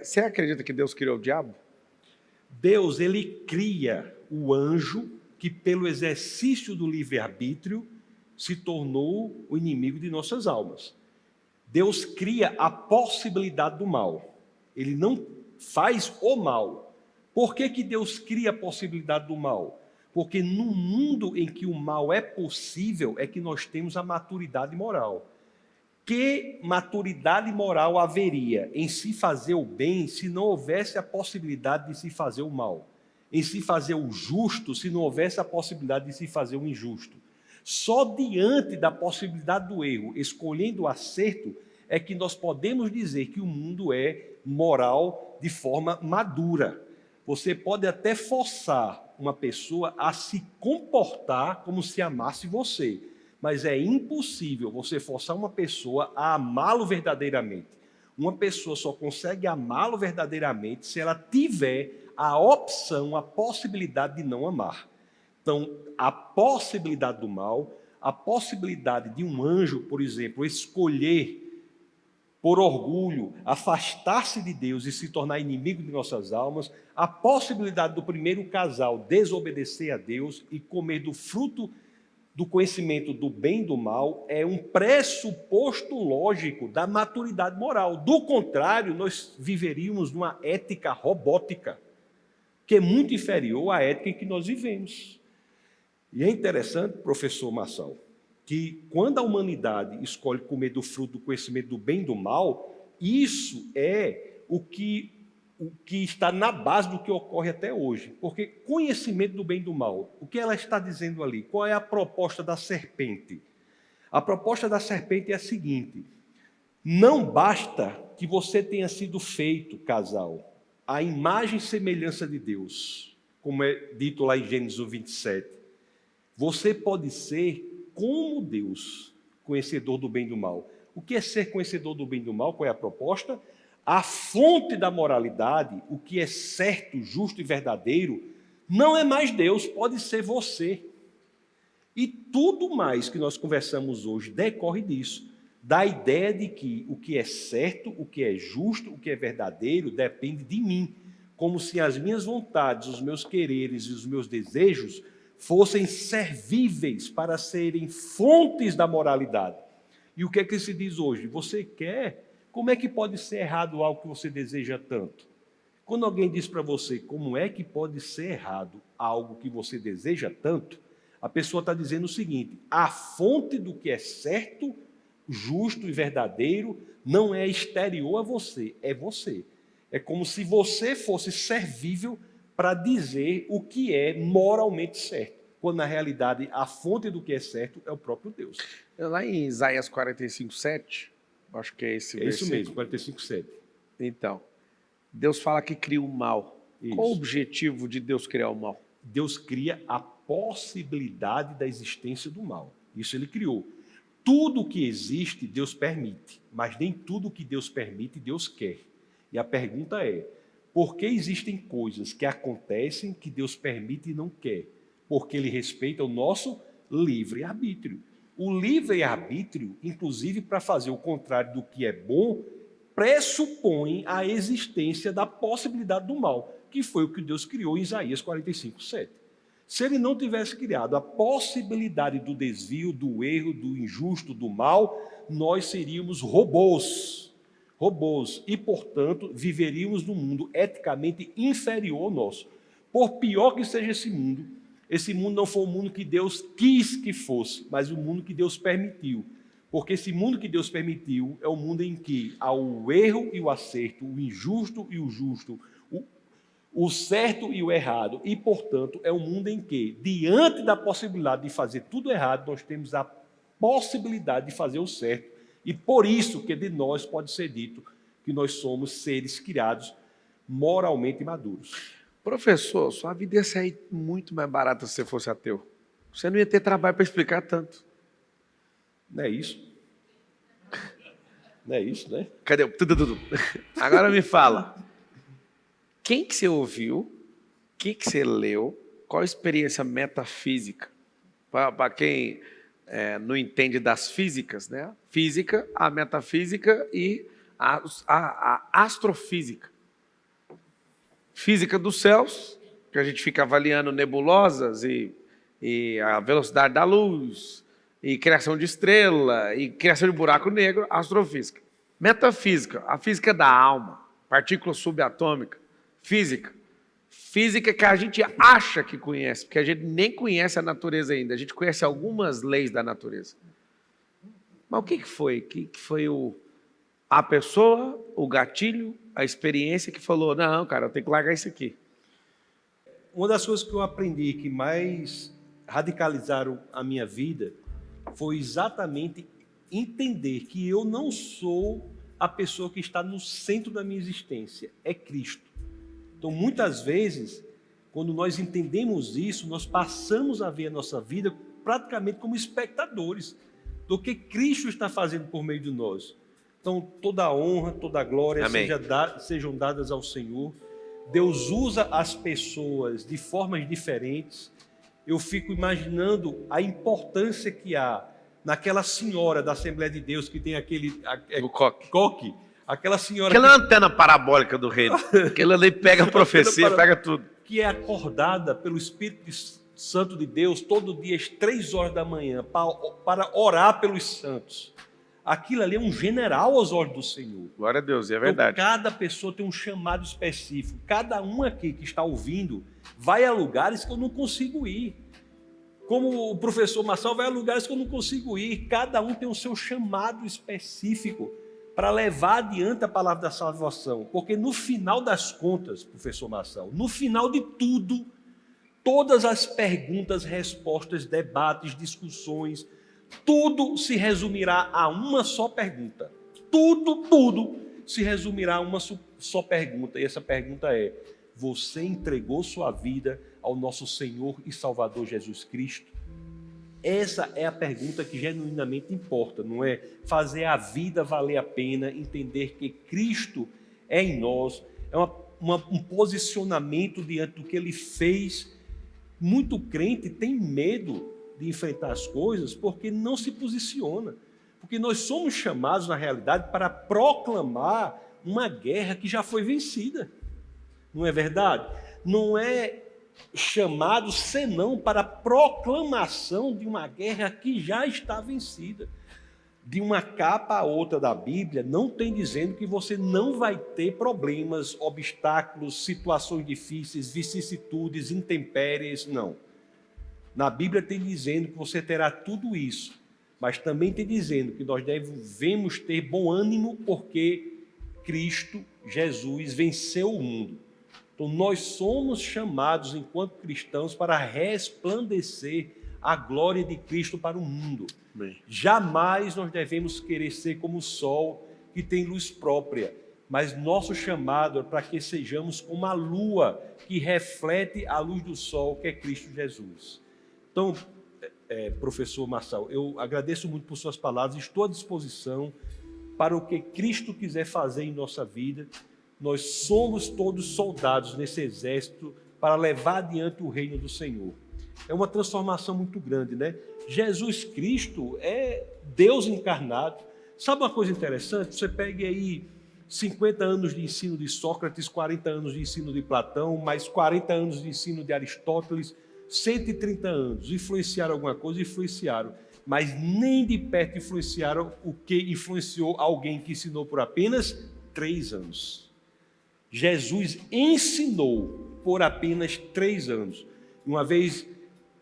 Você acredita que Deus criou o diabo? Deus, ele cria o anjo que, pelo exercício do livre-arbítrio, se tornou o inimigo de nossas almas. Deus cria a possibilidade do mal. Ele não faz o mal. Por que que Deus cria a possibilidade do mal? Porque no mundo em que o mal é possível, é que nós temos a maturidade moral. Que maturidade moral haveria em se fazer o bem se não houvesse a possibilidade de se fazer o mal? Em se fazer o justo se não houvesse a possibilidade de se fazer o injusto? Só diante da possibilidade do erro, escolhendo o acerto, é que nós podemos dizer que o mundo é moral de forma madura. Você pode até forçar uma pessoa a se comportar como se amasse você, mas é impossível você forçar uma pessoa a amá-lo verdadeiramente. Uma pessoa só consegue amá-lo verdadeiramente se ela tiver a opção, a possibilidade de não amar. Então, a possibilidade do mal, a possibilidade de um anjo, por exemplo, escolher, por orgulho, afastar-se de Deus e se tornar inimigo de nossas almas, a possibilidade do primeiro casal desobedecer a Deus e comer do fruto do conhecimento do bem e do mal é um pressuposto lógico da maturidade moral. Do contrário, nós viveríamos numa ética robótica, que é muito inferior à ética em que nós vivemos. E é interessante, professor Marçal, que quando a humanidade escolhe comer do fruto do conhecimento do bem e do mal, isso é o que está na base do que ocorre até hoje. Porque conhecimento do bem e do mal, o que ela está dizendo ali? Qual é a proposta da serpente? A proposta da serpente é a seguinte: não basta que você tenha sido feito, casal, à imagem e semelhança de Deus, como é dito lá em Gênesis 27. Você pode ser como Deus, conhecedor do bem e do mal. O que é ser conhecedor do bem e do mal? Qual é a proposta? A fonte da moralidade, o que é certo, justo e verdadeiro, não é mais Deus, pode ser você. E tudo mais que nós conversamos hoje decorre disso, da ideia de que o que é certo, o que é justo, o que é verdadeiro, depende de mim, como se as minhas vontades, os meus quereres e os meus desejos fossem servíveis para serem fontes da moralidade. E o que é que se diz hoje? Você quer? Como é que pode ser errado algo que você deseja tanto? Quando alguém diz para você como é que pode ser errado algo que você deseja tanto, a pessoa está dizendo o seguinte: a fonte do que é certo, justo e verdadeiro não é exterior a você, é você. É como se você fosse servível para dizer o que é moralmente certo, quando na realidade a fonte do que é certo é o próprio Deus. Lá em Isaías 45:7, acho que é esse versículo. Isso mesmo, 45:7. Então, Deus fala que cria o mal. Isso. Qual o objetivo de Deus criar o mal? Deus cria a possibilidade da existência do mal. Isso ele criou. Tudo que existe, Deus permite, mas nem tudo que Deus permite, Deus quer. E a pergunta é: por que existem coisas que acontecem que Deus permite e não quer? Porque Ele respeita o nosso livre-arbítrio. O livre-arbítrio, inclusive para fazer o contrário do que é bom, pressupõe a existência da possibilidade do mal, que foi o que Deus criou em Isaías 45:7. Se Ele não tivesse criado a possibilidade do desvio, do erro, do injusto, do mal, nós seríamos robôs, e, portanto, viveríamos num mundo eticamente inferior ao nosso. Por pior que seja esse mundo não foi o mundo que Deus quis que fosse, mas o mundo que Deus permitiu. Porque esse mundo que Deus permitiu é o mundo em que há o erro e o acerto, o injusto e o justo, o certo e o errado. E, portanto, é um mundo em que, diante da possibilidade de fazer tudo errado, nós temos a possibilidade de fazer o certo. E por isso que de nós pode ser dito que nós somos seres criados moralmente maduros. Professor, sua vida ia sair muito mais barata se você fosse ateu. Você não ia ter trabalho para explicar tanto. Não é isso? Não é isso, né? Cadê o... Agora me fala. Quem que você ouviu? O que você leu? Qual a experiência metafísica? Para quem não entende das físicas, né? Física, a metafísica e a astrofísica. Física dos céus, que a gente fica avaliando nebulosas e a velocidade da luz, e criação de estrela, e criação de buraco negro, astrofísica. Metafísica, a física da alma, partícula subatômica. Física que a gente acha que conhece, porque a gente nem conhece a natureza ainda, a gente conhece algumas leis da natureza. Mas o que foi? O que foi a pessoa, o gatilho, a experiência que falou, não, cara, eu tenho que largar isso aqui? Uma das coisas que eu aprendi que mais radicalizaram a minha vida foi exatamente entender que eu não sou a pessoa que está no centro da minha existência, é Cristo. Então, muitas vezes, quando nós entendemos isso, nós passamos a ver a nossa vida praticamente como espectadores do que Cristo está fazendo por meio de nós. Então, toda a honra, toda a glória sejam dadas ao Senhor. Deus usa as pessoas de formas diferentes. Eu fico imaginando a importância que há naquela senhora da Assembleia de Deus que tem O coque. Aquela senhora... Aquela antena parabólica do reino. Aquela ali pega a profecia, pega tudo. Que é acordada pelo Espírito Santo de Deus todo dia às 3 horas da manhã para orar pelos santos. Aquilo ali é um general aos olhos do Senhor. Glória a Deus, é verdade. Então, cada pessoa tem um chamado específico. Cada um aqui que está ouvindo vai a lugares que eu não consigo ir. Como o professor Marçal vai a lugares que eu não consigo ir. Cada um tem o seu chamado específico para levar adiante a palavra da salvação. Porque no final das contas, professor Marçal, no final de tudo, todas as perguntas, respostas, debates, discussões, tudo se resumirá a uma só pergunta. Tudo se resumirá a uma só pergunta. E essa pergunta é: você entregou sua vida ao nosso Senhor e Salvador Jesus Cristo? Essa é a pergunta que genuinamente importa, não é fazer a vida valer a pena, entender que Cristo é em nós, é um posicionamento diante do que Ele fez. Muito crente tem medo de enfrentar as coisas porque não se posiciona, porque nós somos chamados, na realidade, para proclamar uma guerra que já foi vencida, não é verdade? Não é chamado senão para a proclamação de uma guerra que já está vencida. De uma capa a outra da Bíblia, não tem dizendo que você não vai ter problemas, obstáculos, situações difíceis, vicissitudes, intempéries, não. Na Bíblia tem dizendo que você terá tudo isso, mas também tem dizendo que nós devemos ter bom ânimo porque Cristo, Jesus, venceu o mundo. Então, nós somos chamados, enquanto cristãos, para resplandecer a glória de Cristo para o mundo. Bem. Jamais nós devemos querer ser como o sol, que tem luz própria, mas nosso chamado é para que sejamos como a lua, que reflete a luz do sol, que é Cristo Jesus. Então, professor Marçal, eu agradeço muito por suas palavras, estou à disposição para o que Cristo quiser fazer em nossa vida. Nós somos todos soldados nesse exército para levar adiante o reino do Senhor. É uma transformação muito grande, né? Jesus Cristo é Deus encarnado. Sabe uma coisa interessante? Você pega aí 50 anos de ensino de Sócrates, 40 anos de ensino de Platão, mais 40 anos de ensino de Aristóteles, 130 anos. Influenciaram alguma coisa? Influenciaram. Mas nem de perto influenciaram o que influenciou alguém que ensinou por apenas 3 anos. Jesus ensinou por apenas 3 anos. Uma vez,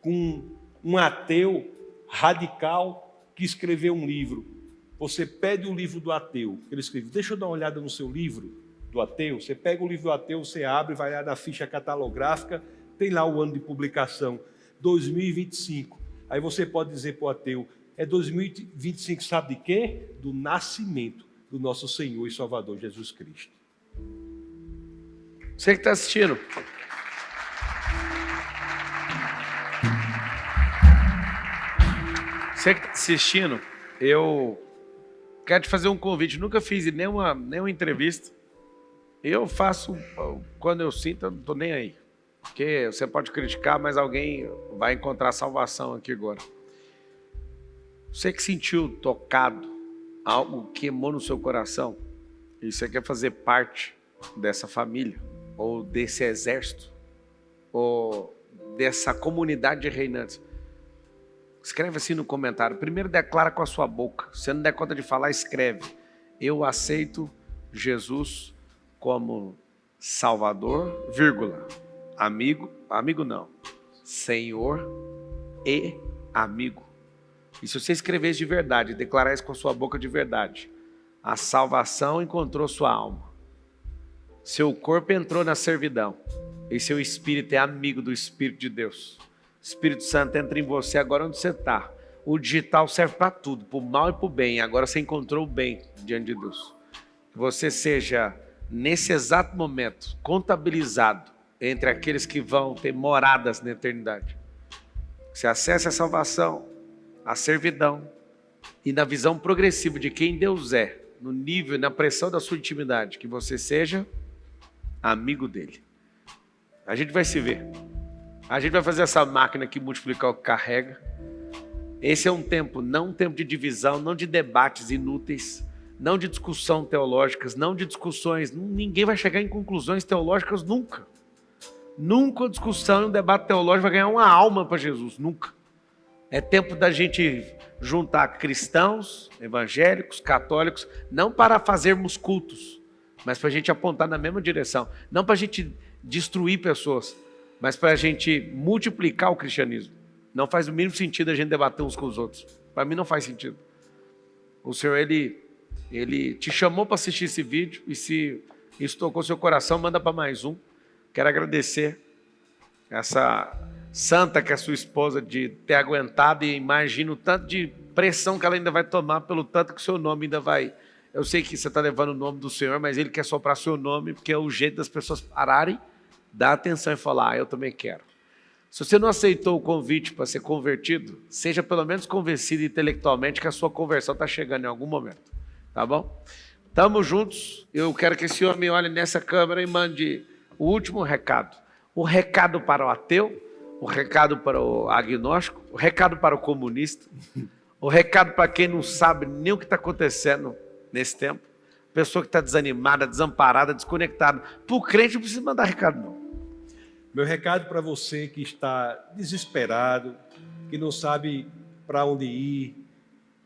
com um ateu radical que escreveu um livro, você pede o livro do ateu, ele escreve, deixa eu dar uma olhada no seu livro do ateu. Você pega o livro do ateu, você abre, vai lá na ficha catalográfica, tem lá o ano de publicação, 2025. Aí você pode dizer para o ateu, é 2025, sabe de quê? Do nascimento do nosso Senhor e Salvador Jesus Cristo. Você que está assistindo. Você que está assistindo, eu quero te fazer um convite. Nunca fiz nenhuma entrevista. Eu faço quando eu sinto, eu não estou nem aí. Porque você pode criticar, mas alguém vai encontrar salvação aqui agora. Você que sentiu tocado, algo queimou no seu coração, e você quer fazer parte dessa família, ou desse exército, ou dessa comunidade de reinantes, escreve assim no comentário. Primeiro declara com a sua boca. Se você não der conta de falar, escreve: eu aceito Jesus como Salvador, vírgula, amigo não, Senhor e amigo. E se você escrever isso de verdade, declarar isso com a sua boca de verdade, a salvação encontrou sua alma, seu corpo entrou na servidão, e seu espírito é amigo do Espírito de Deus. O Espírito Santo entra em você agora onde você está. O digital serve para tudo, para o mal e para o bem. Agora você encontrou o bem diante de Deus. Que você seja, nesse exato momento, contabilizado entre aqueles que vão ter moradas na eternidade. Você acesse a salvação, a servidão, e na visão progressiva de quem Deus é, no nível e na pressão da sua intimidade, que você seja amigo dele. A gente vai se ver. A gente vai fazer essa máquina aqui multiplicar o que carrega. Esse é um tempo, não um tempo de divisão, não de debates inúteis, não de discussão teológicas, não de discussões. Ninguém vai chegar em conclusões teológicas nunca. Nunca a discussão e um debate teológico vai ganhar uma alma para Jesus, nunca. É tempo da gente juntar cristãos, evangélicos, católicos, não para fazermos cultos, mas para a gente apontar na mesma direção. Não para a gente destruir pessoas, mas para a gente multiplicar o cristianismo. Não faz o mínimo sentido a gente debater uns com os outros. Para mim não faz sentido. O Senhor, Ele te chamou para assistir esse vídeo, e se isso tocou seu coração, manda para mais um. Quero agradecer essa santa que é sua esposa de ter aguentado, e imagino o tanto de pressão que ela ainda vai tomar pelo tanto que o seu nome ainda vai... Eu sei que você está levando o nome do Senhor, mas Ele quer soprar seu nome, porque é o jeito das pessoas pararem, dar atenção e falar: eu também quero. Se você não aceitou o convite para ser convertido, seja pelo menos convencido intelectualmente que a sua conversão está chegando em algum momento, tá bom? Estamos juntos. Eu quero que esse homem olhe nessa câmera e mande o último recado. O recado para o ateu, o recado para o agnóstico, o recado para o comunista, o recado para quem não sabe nem o que está acontecendo nesse tempo, pessoa que está desanimada, desamparada, desconectada. Para o crente não precisa mandar recado, não. Meu recado para você que está desesperado, que não sabe para onde ir,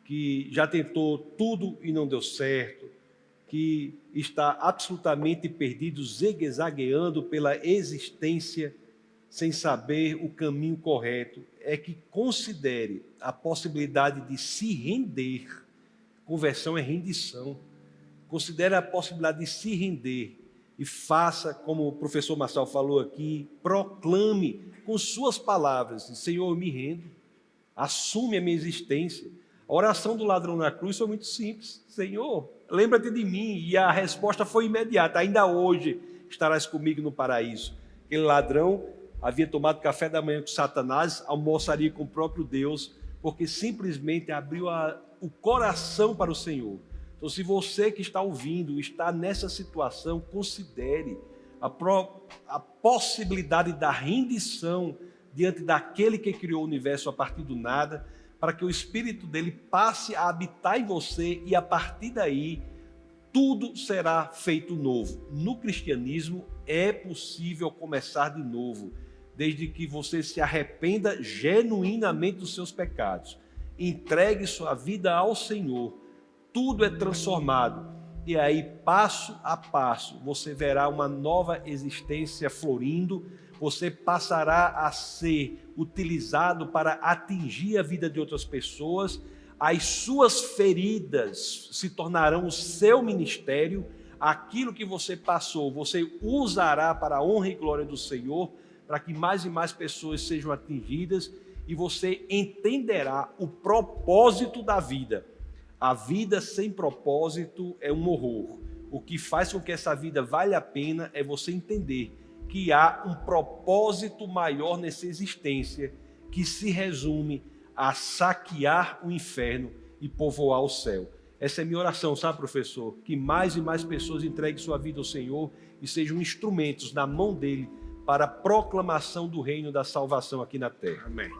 que já tentou tudo e não deu certo, que está absolutamente perdido, zigue-zagueando pela existência sem saber o caminho correto, é que considere a possibilidade de se render. Conversão é rendição. Considere a possibilidade de se render e faça, como o professor Marçal falou aqui, proclame com suas palavras: Senhor, eu me rendo, assume a minha existência. A oração do ladrão na cruz foi muito simples: Senhor, lembra-te de mim. E a resposta foi imediata: ainda hoje estarás comigo no paraíso. Aquele ladrão havia tomado café da manhã com Satanás, almoçaria com o próprio Deus, porque simplesmente abriu o coração para o Senhor. Então, se você que está ouvindo está nessa situação, considere a possibilidade da rendição diante daquele que criou o universo a partir do nada, para que o Espírito dele passe a habitar em você, e a partir daí tudo será feito novo. No cristianismo é possível começar de novo, desde que você se arrependa genuinamente dos seus pecados, entregue sua vida ao Senhor, tudo é transformado, e aí, passo a passo, você verá uma nova existência florindo, você passará a ser utilizado para atingir a vida de outras pessoas, as suas feridas se tornarão o seu ministério, aquilo que você passou, você usará para a honra e glória do Senhor, para que mais e mais pessoas sejam atingidas, e você entenderá o propósito da vida. A vida sem propósito é um horror. O que faz com que essa vida valha a pena é você entender que há um propósito maior nessa existência, que se resume a saquear o inferno e povoar o céu. Essa é minha oração, sabe, professor? Que mais e mais pessoas entreguem sua vida ao Senhor e sejam instrumentos na mão dele para a proclamação do reino da salvação aqui na terra. Amém.